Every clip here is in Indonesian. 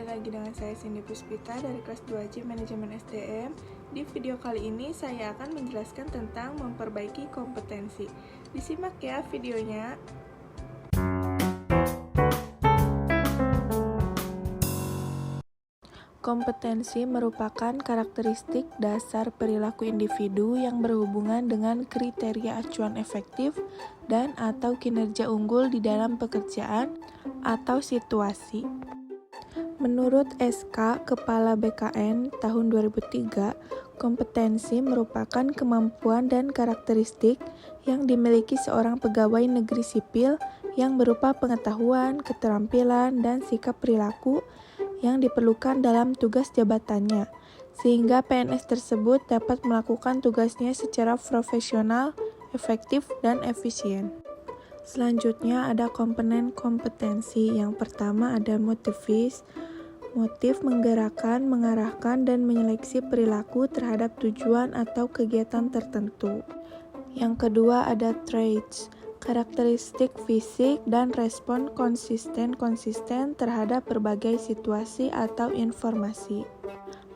kembali lagi dengan saya Cindy Puspita dari kelas 2C Manajemen SDM. Di video kali ini saya akan menjelaskan tentang memperbaiki kompetensi. Disimak ya videonya. Kompetensi merupakan karakteristik dasar perilaku individu yang berhubungan dengan kriteria acuan efektif dan atau kinerja unggul di dalam pekerjaan atau situasi. Menurut SK Kepala BKN tahun 2003, kompetensi merupakan kemampuan dan karakteristik yang dimiliki seorang pegawai negeri sipil yang berupa pengetahuan, keterampilan, dan sikap perilaku yang diperlukan dalam tugas jabatannya, sehingga PNS tersebut dapat melakukan tugasnya secara profesional, efektif, dan efisien. Selanjutnya ada komponen kompetensi. Yang pertama ada motivis. Motif menggerakkan, mengarahkan, dan menyeleksi perilaku terhadap tujuan atau kegiatan tertentu. Yang kedua ada traits. Karakteristik fisik dan respon konsisten terhadap berbagai situasi atau informasi.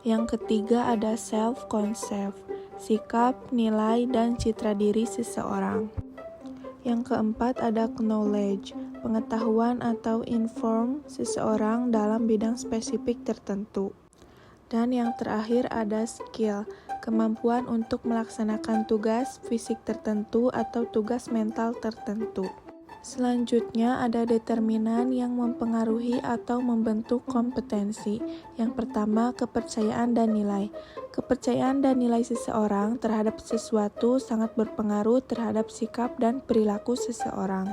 Yang ketiga ada self-concept. Sikap, nilai, dan citra diri seseorang. Yang keempat ada knowledge, pengetahuan atau inform seseorang dalam bidang spesifik tertentu. Dan yang terakhir ada skill, kemampuan untuk melaksanakan tugas fisik tertentu atau tugas mental tertentu. Selanjutnya ada determinan yang mempengaruhi atau membentuk kompetensi. Yang pertama, kepercayaan dan nilai. Kepercayaan dan nilai seseorang terhadap sesuatu sangat berpengaruh terhadap sikap dan perilaku seseorang.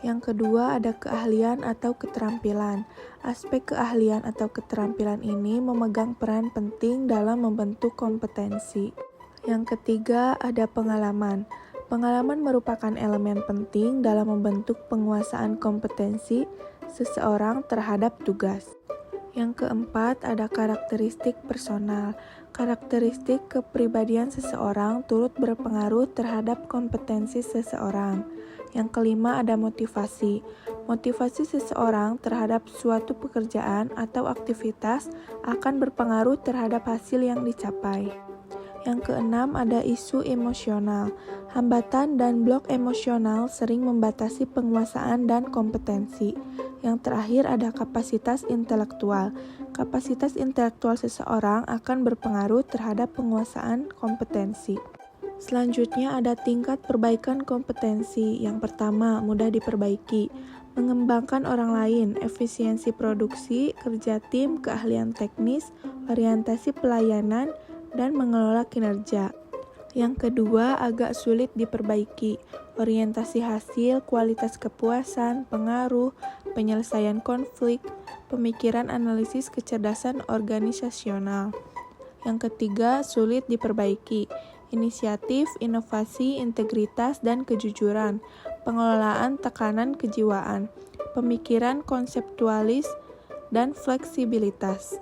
Yang kedua ada keahlian atau keterampilan. Aspek keahlian atau keterampilan ini memegang peran penting dalam membentuk kompetensi. Yang ketiga ada pengalaman. Pengalaman merupakan elemen penting dalam membentuk penguasaan kompetensi seseorang terhadap tugas. Yang keempat ada karakteristik personal. Karakteristik kepribadian seseorang turut berpengaruh terhadap kompetensi seseorang. Yang kelima ada motivasi. Motivasi seseorang terhadap suatu pekerjaan atau aktivitas akan berpengaruh terhadap hasil yang dicapai. Yang keenam ada isu emosional. Hambatan dan blok emosional sering membatasi penguasaan dan kompetensi. Yang terakhir ada kapasitas intelektual. Kapasitas intelektual seseorang akan berpengaruh terhadap penguasaan kompetensi. Selanjutnya ada tingkat perbaikan kompetensi. Yang pertama, mudah diperbaiki. Mengembangkan orang lain, efisiensi produksi, kerja tim, keahlian teknis, orientasi pelayanan, dan mengelola kinerja. Yang kedua, agak sulit diperbaiki. Orientasi hasil, kualitas kepuasan, pengaruh, penyelesaian konflik, pemikiran analisis kecerdasan organisasional. Yang ketiga, sulit diperbaiki. Inisiatif, inovasi, integritas, dan kejujuran, pengelolaan tekanan kejiwaan, pemikiran konseptualis, dan fleksibilitas.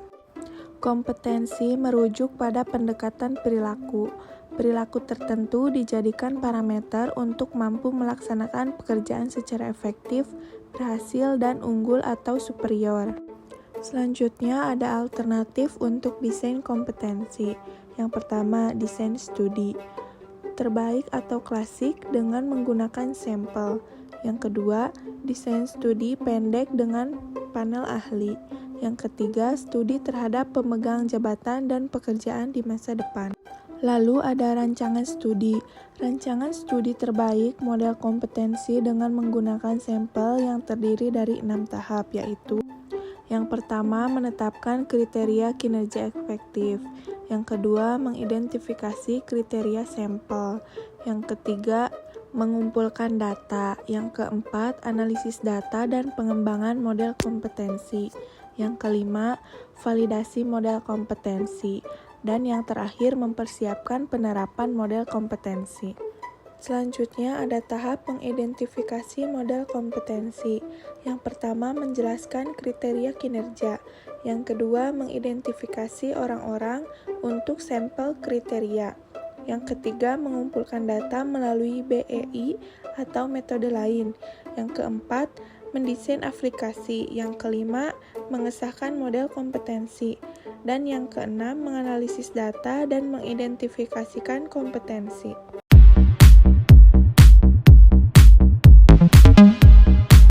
Kompetensi merujuk pada pendekatan perilaku. Perilaku tertentu dijadikan parameter untuk mampu melaksanakan pekerjaan secara efektif, berhasil, dan unggul atau superior. Selanjutnya ada alternatif untuk desain kompetensi. Yang pertama, desain studi. Terbaik atau klasik dengan menggunakan sampel. Yang kedua, desain studi pendek dengan panel ahli. Yang ketiga, studi terhadap pemegang jabatan dan pekerjaan di masa depan. Lalu ada rancangan studi. Rancangan studi terbaik model kompetensi dengan menggunakan sampel yang terdiri dari 6 tahap, yaitu yang pertama, menetapkan kriteria kinerja efektif. Yang kedua, mengidentifikasi kriteria sampel. Yang ketiga, mengumpulkan data. Yang keempat, analisis data dan pengembangan model kompetensi. Yang kelima, validasi model kompetensi. Dan yang terakhir, mempersiapkan penerapan model kompetensi. Selanjutnya ada tahap mengidentifikasi model kompetensi. Yang pertama, menjelaskan kriteria kinerja. Yang kedua, mengidentifikasi orang-orang untuk sampel kriteria. Yang ketiga, mengumpulkan data melalui BEI atau metode lain. Yang keempat, mendesain aplikasi. Yang kelima, mengesahkan model kompetensi. Dan yang keenam, menganalisis data dan mengidentifikasikan kompetensi.